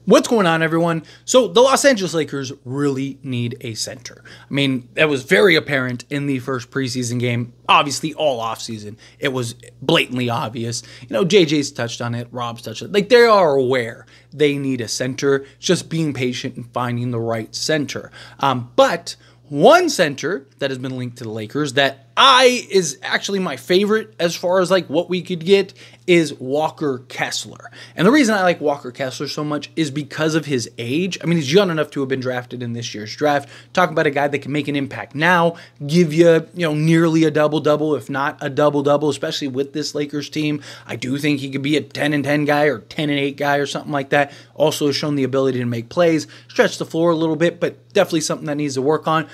What's going on, everyone? So the Los Angeles Lakers really need a center. I mean, that was very apparent in the first preseason game. Obviously, all offseason, it was blatantly obvious. You know, JJ's touched on it. Rob's touched on it. Like, they are aware they need a center. It's just being patient and finding the right center. But one center that has been linked to the Lakers that is actually my favorite as far as like what we could get is Walker Kessler. And the reason I like Walker Kessler so much is because of his age. I mean, he's young enough to have been drafted in this year's draft. Talk about a guy that can make an impact now, give you, nearly a double-double, if not a double-double, especially with this Lakers team. I do think he could be a 10-10 guy or 10-8 guy or something like that. Also has shown the ability to make plays, stretch the floor a little bit, but definitely something that needs to work on.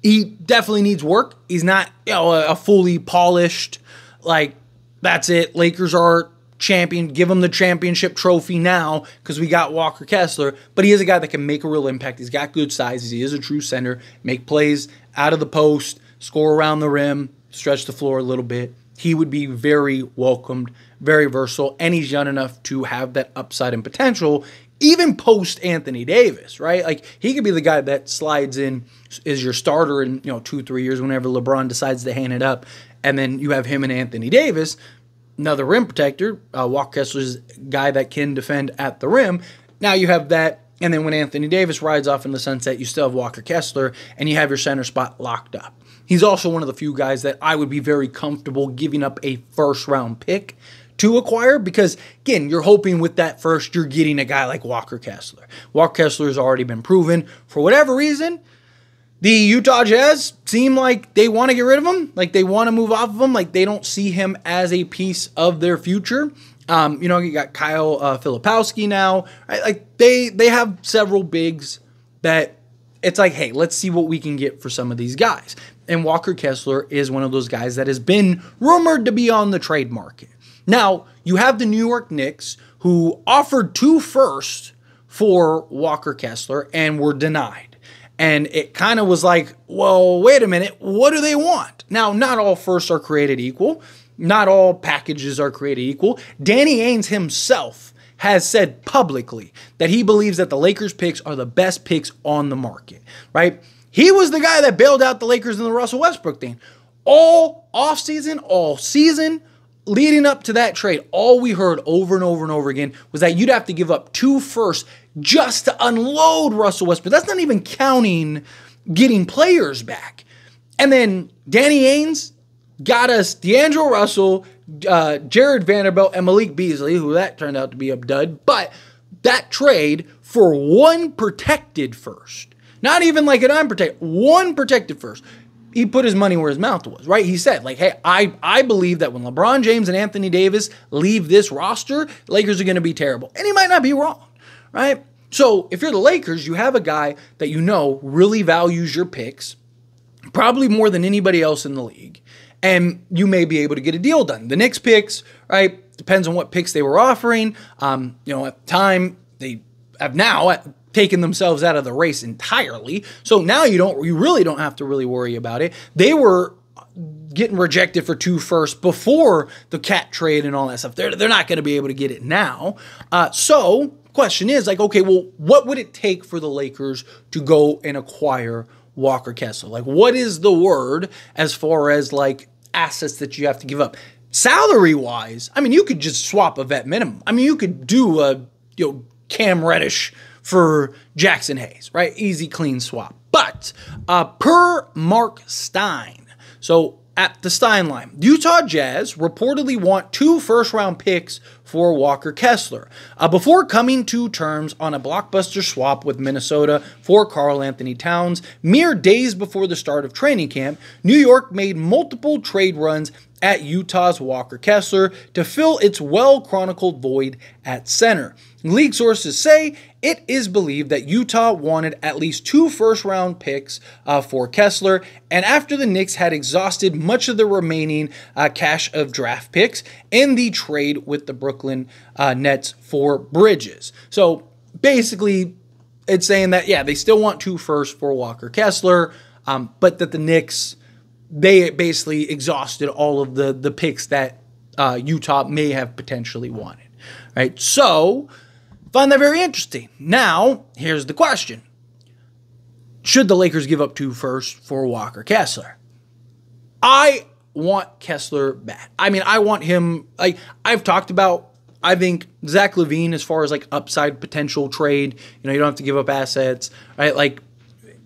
He definitely needs work. He's not, a fully polished, like, that's it. Lakers are champion. Give him the championship trophy now because we got Walker Kessler. But he is a guy that can make a real impact. He's got good sizes. He is a true center. Make plays out of the post, score around the rim, stretch the floor a little bit. He would be very welcomed, very versatile, and he's young enough to have that upside and potential even post Anthony Davis, right? Like, he could be the guy that slides in as your starter in, 2-3 years whenever LeBron decides to hand it up. And then you have him and Anthony Davis, another rim protector. Walker Kessler's a guy that can defend at the rim. Now you have that. And then when Anthony Davis rides off in the sunset, you still have Walker Kessler, and you have your center spot locked up. He's also one of the few guys that I would be very comfortable giving up a first-round pick to acquire because, again, you're hoping with that first you're getting a guy like Walker Kessler. Walker Kessler has already been proven. For whatever reason, the Utah Jazz seem like they want to get rid of him, like they want to move off of him, like they don't see him as a piece of their future. You got Kyle Filipowski now. Right? Like they have several bigs that it's like, hey, let's see what we can get for some of these guys. And Walker Kessler is one of those guys that has been rumored to be on the trade market. Now, you have the New York Knicks who offered 2 firsts for Walker Kessler and were denied. And it kind of was like, well, wait a minute, what do they want? Now, not all firsts are created equal. Not all packages are created equal. Danny Ainge himself has said publicly that he believes that the Lakers picks are the best picks on the market, right? He was the guy that bailed out the Lakers in the Russell Westbrook thing. All offseason, all season, leading up to that trade, all we heard over and over and over again was that you'd have to give up 2 firsts just to unload Russell Westbrook. That's not even counting getting players back. And then Danny Ainge got us D'Angelo Russell, Jared Vanderbilt, and Malik Beasley, who that turned out to be a dud. But that trade for 1 protected first, not even like an unprotected, 1 protected first. He put his money where his mouth was, right? He said, like, hey, I believe that when LeBron James and Anthony Davis leave this roster, the Lakers are going to be terrible. And he might not be wrong, right? So if you're the Lakers, you have a guy that really values your picks, probably more than anybody else in the league, and you may be able to get a deal done. The Knicks picks, right, depends on what picks they were offering. At the time, they have now taken themselves out of the race entirely. So now you really don't have to really worry about it. They were getting rejected for 2 firsts before the cat trade and all that stuff. They're not going to be able to get it now. So question is like, okay, well, what would it take for the Lakers to go and acquire Walker Kessler? Like, what is the word as far as like assets that you have to give up? Salary wise, I mean, you could just swap a vet minimum. I mean, you could do a Cam Reddish for Jackson Hayes, right? Easy, clean swap. But per Mark Stein, so at the Stein line, Utah Jazz reportedly want 2 first-round picks for Walker Kessler before coming to terms on a blockbuster swap with Minnesota for Karl Anthony Towns. Mere days before the start of training camp, New York made multiple trade runs at Utah's Walker Kessler to fill its well-chronicled void at center. League sources say it is believed that Utah wanted at least 2 first-round picks for Kessler, and after the Knicks had exhausted much of the remaining cache of draft picks in the trade with the Brooklyn Nets for Bridges. So basically, it's saying that, yeah, they still want 2 firsts for Walker Kessler, but that the Knicks, they basically exhausted all of the picks that Utah may have potentially wanted, right? So Find that very interesting. Now, here's the question. Should the Lakers give up 2 firsts for Walker Kessler? I want Kessler bad. I mean, I want him, like I've talked about, I think Zach LaVine, as far as like upside potential trade, you don't have to give up assets, right? Like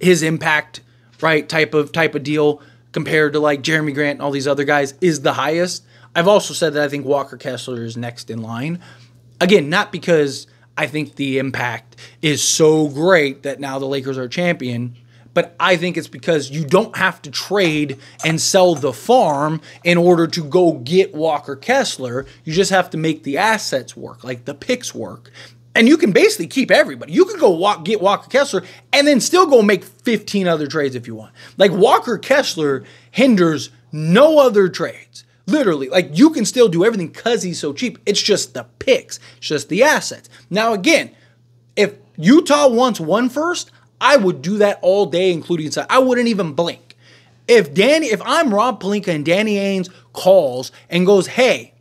his impact, right, type of deal compared to like Jeremy Grant and all these other guys is the highest. I've also said that I think Walker Kessler is next in line. Again, not because I think the impact is so great that now the Lakers are champion, but I think it's because you don't have to trade and sell the farm in order to go get Walker Kessler. You just have to make the assets work, like the picks work. And you can basically keep everybody. You can go get Walker Kessler and then still go make 15 other trades if you want. Like Walker Kessler hinders no other trades. Literally, like you can still do everything because he's so cheap. It's just the picks. It's just the assets. Now again, if Utah wants 1 first, I would do that all day, including inside. I wouldn't even blink. If I'm Rob Pelinka and Danny Ainge calls and goes, hey,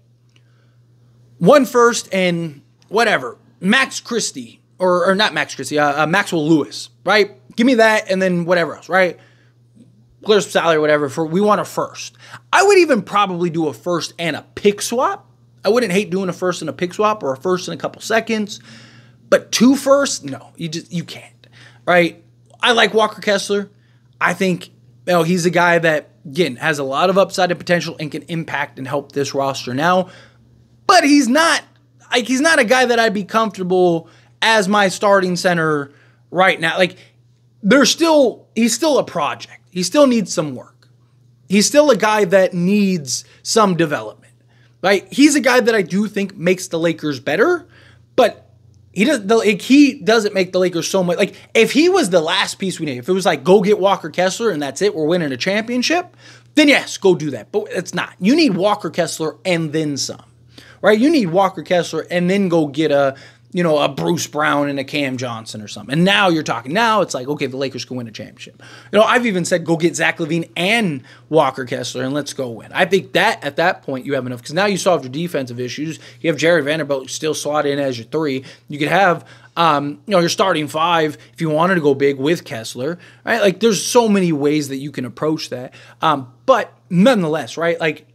1 first and whatever, Max Christie, or not Max Christie, Maxwell Lewis, right? Give me that and then whatever else, right? Clear some salary, whatever, we want a first. I would even probably do a first and a pick swap. I wouldn't hate doing a first and a pick swap or a first in a couple seconds. But 2 firsts, no, you can't, right? I like Walker Kessler. I think he's a guy that, again, has a lot of upside and potential and can impact and help this roster now. But he's not a guy that I'd be comfortable as my starting center right now. Like, he's still a project. He still needs some work. He's still a guy that needs some development, right? He's a guy that I do think makes the Lakers better, but he doesn't make the Lakers so much. Like, if he was the last piece we need, if it was like, go get Walker Kessler and that's it, we're winning a championship, then yes, go do that. But it's not. You need Walker Kessler and then some, right? You need Walker Kessler and then go get a Bruce Brown and a Cam Johnson or something. And now you're talking. Now it's like, okay, the Lakers can win a championship. I've even said go get Zach LaVine and Walker Kessler and let's go win. I think that at that point you have enough because now you solved your defensive issues. You have Jerry Vanderbilt still slot in as your 3. You could have your starting 5 if you wanted to go big with Kessler, right? Like there's so many ways that you can approach that. But nonetheless, right? Like,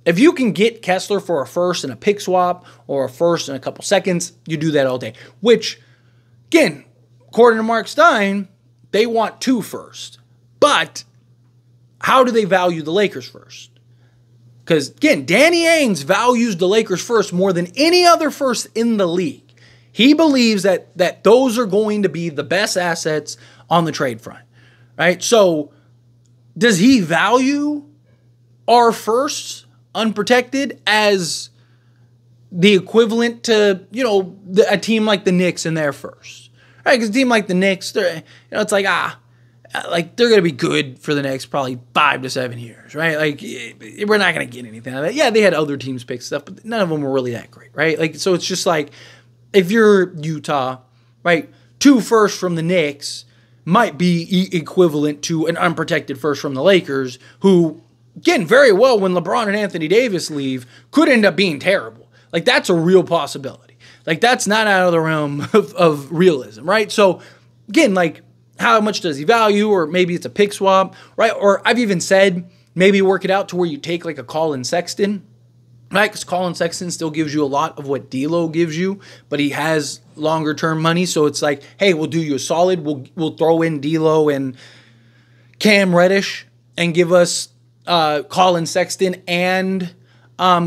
if you can get Kessler for a first and a pick swap or a first and a couple seconds, you do that all day. Which, again, according to Mark Stein, they want 2 firsts. But how do they value the Lakers first? Because, again, Danny Ainge values the Lakers first more than any other first in the league. He believes that those are going to be the best assets on the trade front. Right? So, does he value our firsts unprotected as the equivalent to, a team like the Knicks in their first, right? Because a team like the Knicks, it's like, they're going to be good for the next probably 5 to 7 years, right? Like, we're not going to get anything out of that. Yeah, they had other teams pick stuff, but none of them were really that great, right? Like, so it's just like, if you're Utah, right, 2 firsts from the Knicks might be equivalent to an unprotected first from the Lakers, who, again, very well, when LeBron and Anthony Davis leave, could end up being terrible. Like, that's a real possibility. Like, that's not out of the realm of realism, right? So, again, like, how much does he value? Or maybe it's a pick swap, right? Or I've even said maybe work it out to where you take, like, a Colin Sexton, right? Because Colin Sexton still gives you a lot of what D'Lo gives you, but he has longer-term money. So it's like, hey, we'll do you a solid. We'll throw in D'Lo and Cam Reddish and give us Colin Sexton and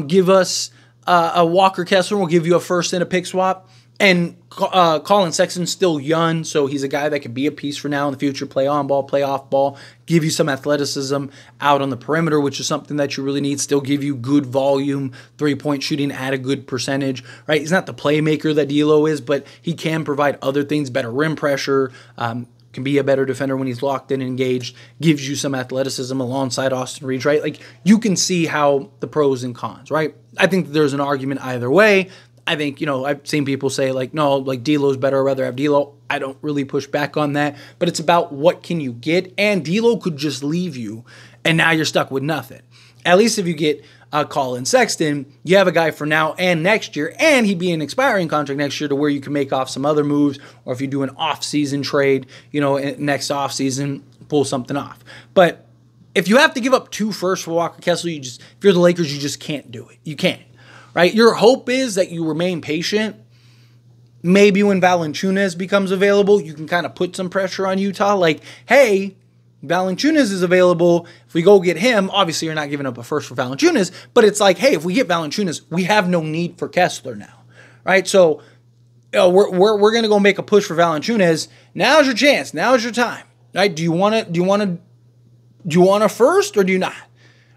give us a Walker Kessler. We'll give you a first and a pick swap. And Colin Sexton's still young, so he's a guy that could be a piece for now in the future, play on ball, play off ball, give you some athleticism out on the perimeter, which is something that you really need, still give you good volume, 3-point shooting at a good percentage, right? He's not the playmaker that D'Lo is, but he can provide other things, better rim pressure, can be a better defender when he's locked in and engaged, gives you some athleticism alongside Austin Reeves, right? Like, you can see how the pros and cons, right? I think there's an argument either way. I think, I've seen people say, like, no, like, D'Lo's better, I'd rather have D'Lo. I don't really push back on that, but it's about what can you get, and D'Lo could just leave you, and now you're stuck with nothing. At least if you get Colin Sexton, you have a guy for now and next year, and he'd be an expiring contract next year to where you can make off some other moves, or if you do an off-season trade, next off-season, pull something off. But if you have to give up 2 firsts for Walker Kessler, if you're the Lakers, you just can't do it. You can't, right? Your hope is that you remain patient. Maybe when Valanciunas becomes available, you can kind of put some pressure on Utah. Like, hey, Valanciunas is available. If we go get him, obviously you're not giving up a first for Valanciunas, but it's like, hey, if we get Valanciunas, we have no need for Kessler now, right? So we're going to go make a push for Valanciunas. Now's your chance. Now's your time, right? Do you want a first or do you not?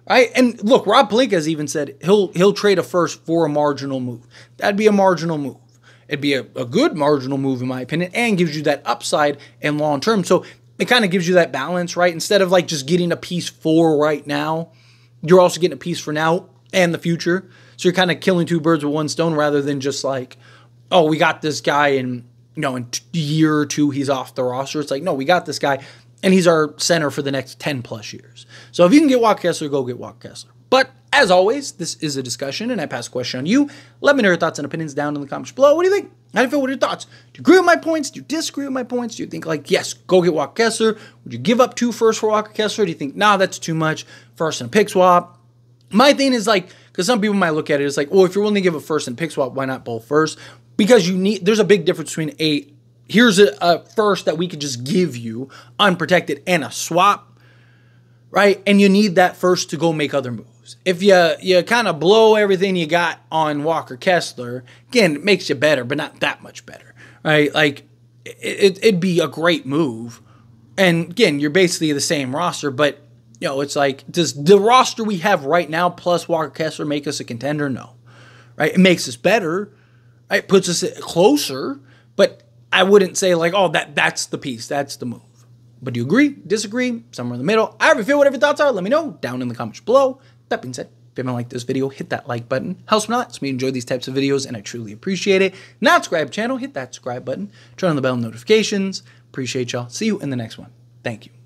Right? And look, Rob Pelinka has even said he'll trade a first for a marginal move. That'd be a marginal move. It'd be a good marginal move, in my opinion, and gives you that upside and long term. So it kind of gives you that balance, right? Instead of like just getting a piece for right now, you're also getting a piece for now and the future. So you're kind of killing 2 birds with 1 stone rather than just like, oh, we got this guy in a year or 2, he's off the roster. It's like, no, we got this guy and he's our center for the next 10 plus years. So if you can get Walker Kessler, go get Walker Kessler. But as always, this is a discussion, and I pass a question on you. Let me know your thoughts and opinions down in the comments below. What do you think? How do you feel? What are your thoughts? Do you agree with my points? Do you disagree with my points? Do you think, like, yes, go get Walker Kessler? Would you give up 2 firsts for Walker Kessler? Do you think, nah, that's too much, first and a pick swap? My thing is, like, because some people might look at it as like, well, if you're willing to give a first and pick swap, why not both first? Because there's a big difference between here's a first that we could just give you unprotected and a swap, right? And you need that first to go make other moves. If you kind of blow everything you got on Walker Kessler, again, it makes you better, but not that much better, right? Like, it'd be a great move. And again, you're basically the same roster, but, it's like, does the roster we have right now plus Walker Kessler make us a contender? No, right? It makes us better, right? It puts us closer, but I wouldn't say like, oh, that's the piece, that's the move. But do you agree, disagree, somewhere in the middle? However you feel, whatever your thoughts are, let me know down in the comments below. That being said, if you haven't liked this video, hit that like button. Helps me a lot. It's me enjoy these types of videos, and I truly appreciate it. Not subscribe to the channel, hit that subscribe button. Turn on the bell notifications. Appreciate y'all. See you in the next one. Thank you.